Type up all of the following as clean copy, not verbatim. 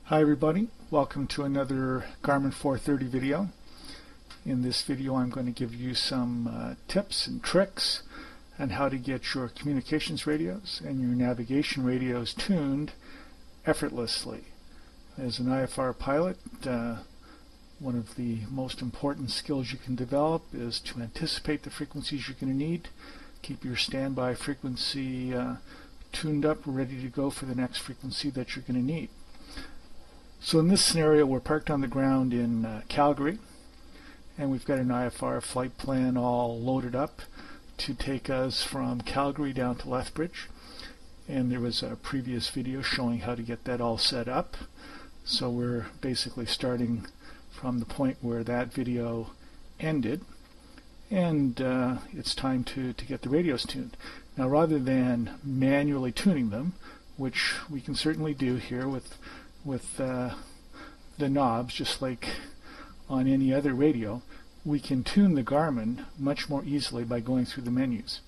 Hi everybody, welcome to another Garmin 430 video. In this video I'm going to give you some tips and tricks on how to get your communications radios and your navigation radios tuned effortlessly. As an IFR pilot, one of the most important skills you can develop is to anticipate the frequencies you're going to need, keep your standby frequency tuned up, ready to go for the next frequency that you're going to need. So in this scenario, we're parked on the ground in Calgary, and we've got an IFR flight plan all loaded up to take us from Calgary down to Lethbridge. And there was a previous video showing how to get that all set up. So we're basically starting from the point where that video ended, and it's time to get the radios tuned. Now, rather than manually tuning them, which we can certainly do here with the knobs, just like on any other radio, we can tune the Garmin much more easily by going through the menus.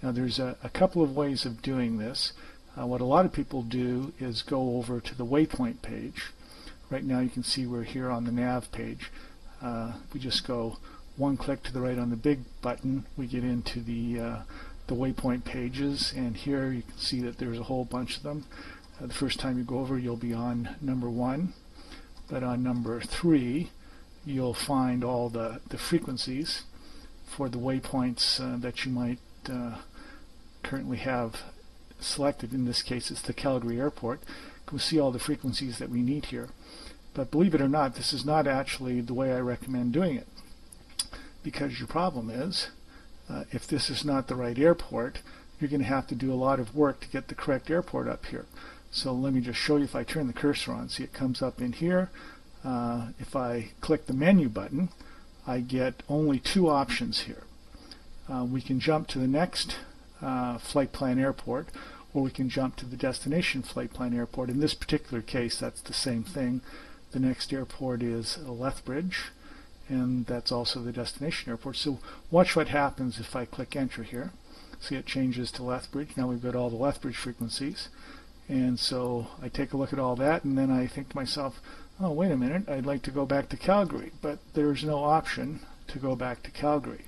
Now there's a couple of ways of doing this. What a lot of people do is go over to the waypoint page. Right now you can see we're here on the nav page. We just go one click to the right on the big button, we get into the waypoint pages, and here you can see that there's a whole bunch of them. The first time you go over, you'll be on number 1, but on number 3 you'll find all the frequencies for the waypoints that you might currently have selected. In this case it's the Calgary Airport. We'll see all the frequencies that we need here. But believe it or not, this is not actually the way I recommend doing it, because your problem is if this is not the right airport, you're going to have to do a lot of work to get the correct airport up here. So let me just show you. If I turn the cursor on, see it comes up in here. If I click the menu button, I get only 2 options here. We can jump to the next flight plan airport, or we can jump to the destination flight plan airport. In this particular case, that's the same thing. The next airport is Lethbridge, and that's also the destination airport. So watch what happens if I click enter here. See, it changes to Lethbridge. Now we've got all the Lethbridge frequencies. And so I take a look at all that, and then I think to myself, oh, wait a minute, I'd like to go back to Calgary, but there's no option to go back to Calgary.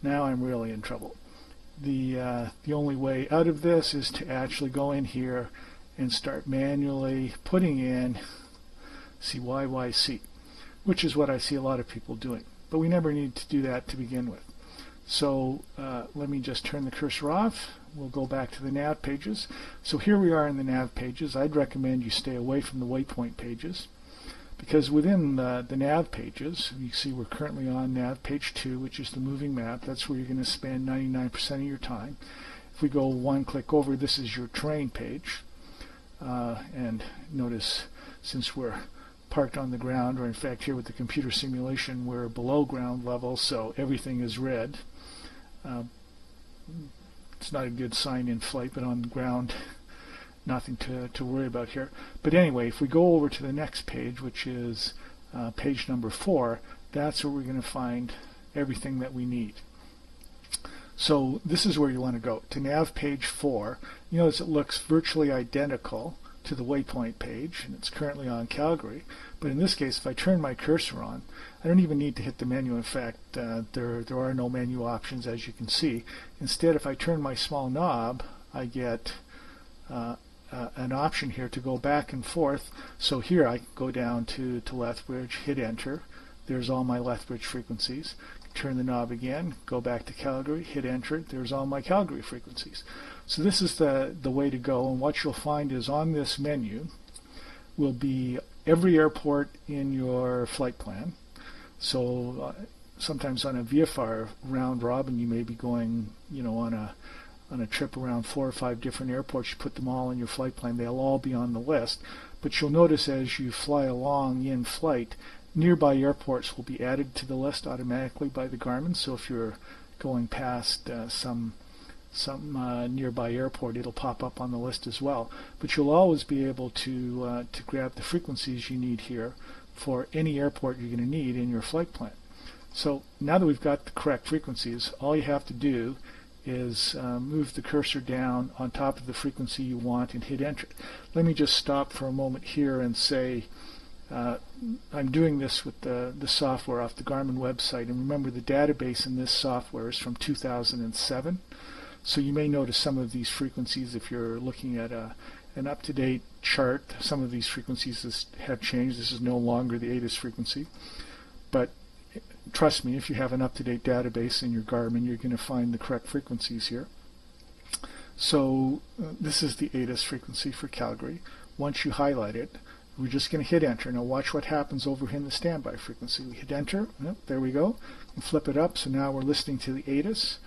Now I'm really in trouble. The only way out of this is to actually go in here and start manually putting in CYYC, which is what I see a lot of people doing. But we never need to do that to begin with. So let me just turn the cursor off. We'll go back to the nav pages. So here we are in the nav pages. I'd recommend you stay away from the waypoint pages, because within the nav pages, you see we're currently on nav page 2, which is the moving map. That's where you're going to spend 99% of your time. If we go one click over, this is your terrain page. And notice, since we're parked on the ground, or in fact here with the computer simulation, we're below ground level, so everything is red. It's not a good sign in flight, but on the ground, nothing to worry about here. But anyway, if we go over to the next page, which is page number 4, that's where we're going to find everything that we need. So this is where you want to go, to nav page 4. You notice it looks virtually identical to the waypoint page, and it's currently on Calgary. But in this case, if I turn my cursor on, I don't even need to hit the menu. In fact, there are no menu options, as you can see. Instead, if I turn my small knob, I get an option here to go back and forth. So here I can go down to Lethbridge, hit enter. There's all my Lethbridge frequencies. Turn the knob again, go back to Calgary, hit enter. There's all my Calgary frequencies. So this is the way to go, and what you'll find is on this menu will be every airport in your flight plan. So sometimes on a VFR round robin, you may be going, on a trip around 4 or 5 different airports. You put them all in your flight plan. They'll all be on the list. But you'll notice as you fly along in flight, nearby airports will be added to the list automatically by the Garmin. So if you're going past some nearby airport, it'll pop up on the list as well. But you'll always be able to grab the frequencies you need here for any airport you're going to need in your flight plan. So now that we've got the correct frequencies, all you have to do is move the cursor down on top of the frequency you want and hit enter. Let me just stop for a moment here and say I'm doing this with the software off the Garmin website, and remember the database in this software is from 2007, so you may notice some of these frequencies if you're looking at an up-to-date chart. Some of these frequencies have changed. This is no longer the ATIS frequency, but trust me, if you have an up-to-date database in your Garmin, you're going to find the correct frequencies here. So this is the ATIS frequency for Calgary. Once you highlight it, we're just going to hit enter. Now watch what happens over here in the standby frequency. We hit enter. Yep, there we go. And flip it up. So now we're listening to the ATIS.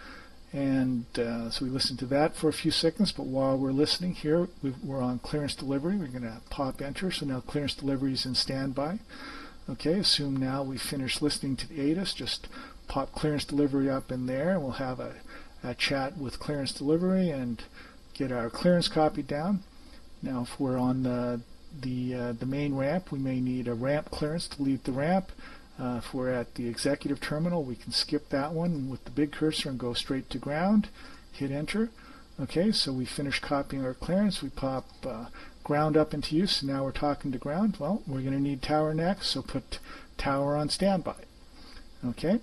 And so we listen to that for a few seconds. But while we're listening here, we're on clearance delivery. We're going to pop enter. So now clearance delivery is in standby. Okay, assume now we finished listening to the ATIS. Just pop clearance delivery up in there. And we'll have a chat with clearance delivery and get our clearance copied down. Now if we're on the main ramp, we may need a ramp clearance to leave the ramp. If we're at the executive terminal, we can skip that one with the big cursor and go straight to ground. Hit enter. Okay, so we finished copying our clearance. We pop ground up into use. Now we're talking to ground. Well, we're going to need tower next, so put tower on standby. Okay,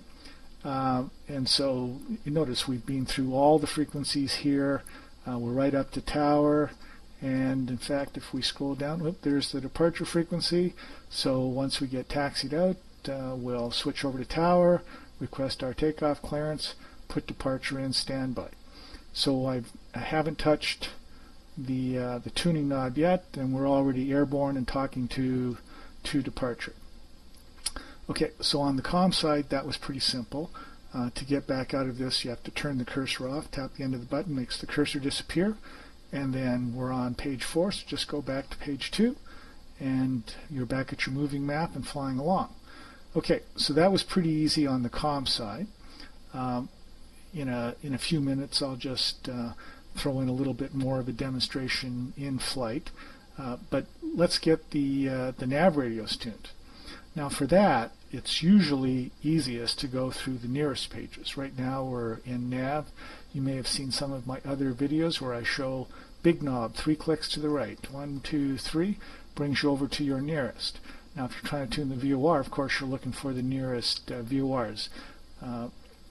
and so you notice we've been through all the frequencies here. We're right up to tower. And in fact, if we scroll down, whoop, there's the departure frequency. So once we get taxied out, we'll switch over to tower, request our takeoff clearance, put departure in standby. So I haven't touched the tuning knob yet, and we're already airborne and talking to departure. Okay, so on the comm side, that was pretty simple. To get back out of this, you have to turn the cursor off, tap the end of the button, makes the cursor disappear. And then we're on page 4, so just go back to page 2, and you're back at your moving map and flying along. Okay, so that was pretty easy on the comm side. In a few minutes, I'll just throw in a little bit more of a demonstration in flight. But let's get the nav radios tuned. Now for that, it's usually easiest to go through the nearest pages. Right now we're in nav. You may have seen some of my other videos where I show big knob, 3 clicks to the right, 1, 2, 3, brings you over to your nearest. Now if you're trying to tune the VOR, of course you're looking for the nearest VORs.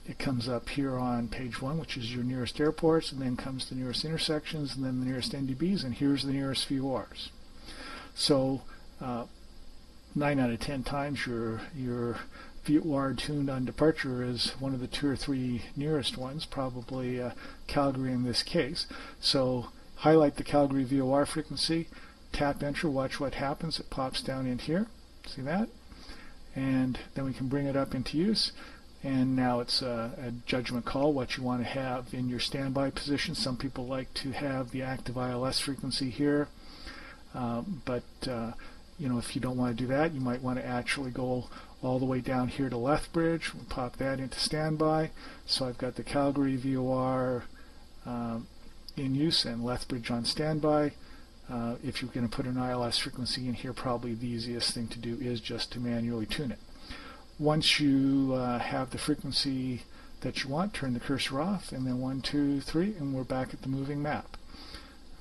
It comes up here on page 1, which is your nearest airports, and then comes the nearest intersections, and then the nearest NDBs, and here's the nearest VORs. So 9 out of 10 times your VOR tuned on departure is one of the 2 or 3 nearest ones, probably Calgary in this case. So highlight the Calgary VOR frequency, tap enter, watch what happens. It pops down in here. See that? And then we can bring it up into use. And now it's a judgment call what you want to have in your standby position. Some people like to have the active ILS frequency here, but you know, if you don't want to do that, you might want to actually go all the way down here to Lethbridge. We'll pop that into standby. So I've got the Calgary VOR in use and Lethbridge on standby. If you're going to put an ILS frequency in here, probably the easiest thing to do is just to manually tune it. Once you have the frequency that you want, turn the cursor off, and then 1, 2, 3, and we're back at the moving map.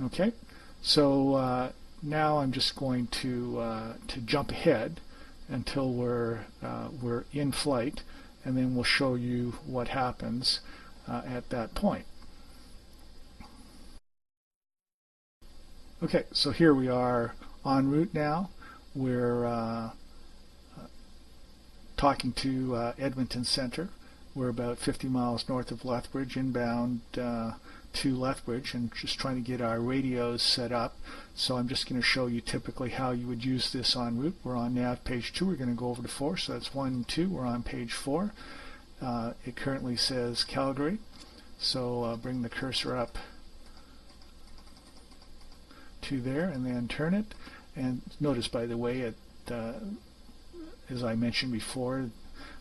Okay, so now I'm just going to jump ahead until we're in flight, and then we'll show you what happens at that point. Okay, so here we are en route now. We're talking to Edmonton Center. We're about 50 miles north of Lethbridge, inbound to Lethbridge, and just trying to get our radios set up. So I'm just going to show you typically how you would use this en route. We're on nav page 2. We're going to go over to 4, so that's 1, 2. We're on page 4. It currently says Calgary, so bring the cursor up to there and then turn it. And notice, by the way, it as I mentioned before,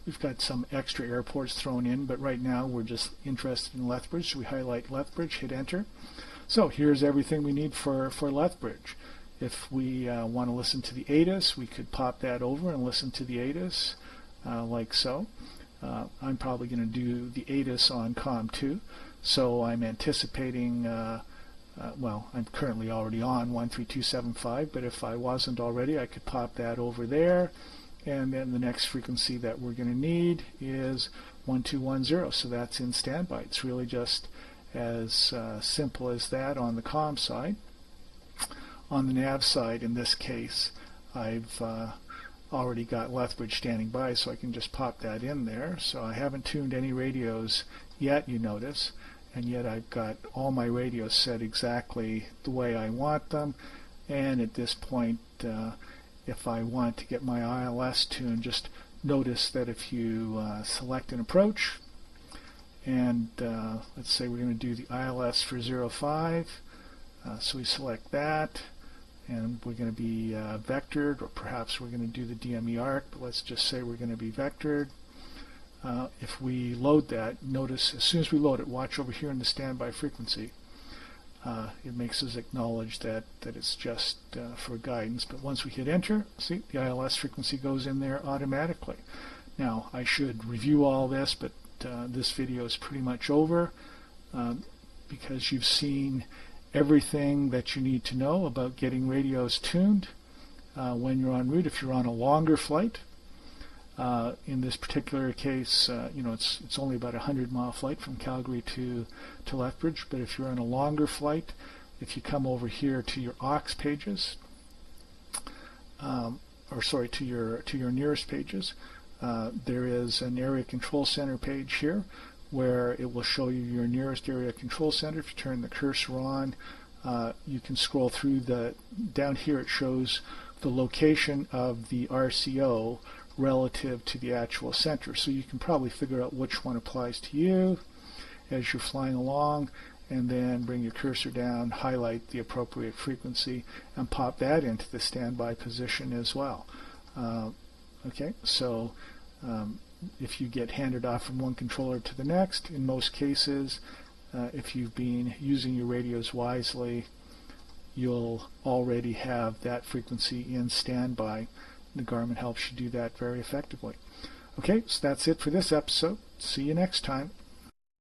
we've got some extra airports thrown in, but right now we're just interested in Lethbridge, so we highlight Lethbridge, hit enter. So here's everything we need for Lethbridge. If we want to listen to the ATIS, we could pop that over and listen to the ATIS like so. I'm probably going to do the ATIS on COM2. So I'm anticipating, well, I'm currently already on 13275, but if I wasn't already, I could pop that over there. And then the next frequency that we're going to need is 1210. So that's in standby. It's really just as simple as that on the COM side. On the nav side, in this case, I've already got Lethbridge standing by, so I can just pop that in there. So I haven't tuned any radios yet, you notice, and yet I've got all my radios set exactly the way I want them. And at this point, if I want to get my ILS tuned, just notice that if you select an approach, and let's say we're going to do the ILS for 05, so we select that, and we're going to be vectored, or perhaps we're going to do the DME arc, but let's just say we're going to be vectored. If we load that, notice as soon as we load it, watch over here in the standby frequency. It makes us acknowledge that it's just for guidance, but once we hit enter, see, the ILS frequency goes in there automatically. Now, I should review all this, but this video is pretty much over because you've seen everything that you need to know about getting radios tuned when you're en route. If you're on a longer flight, in this particular case, you know, it's only about a 100-mile flight from Calgary to Lethbridge. But if you're on a longer flight, if you come over here to your aux pages, or sorry, to your nearest pages, there is an area control center page here where it will show you your nearest area control center. If you turn the cursor on, you can scroll through down here. It shows the location of the RCO relative to the actual center, so you can probably figure out which one applies to you as you're flying along, and then bring your cursor down, highlight the appropriate frequency, and pop that into the standby position as well. Okay, so if you get handed off from one controller to the next, in most cases, if you've been using your radios wisely, you'll already have that frequency in standby. The Garmin helps you do that very effectively. Okay, so that's it for this episode. See you next time.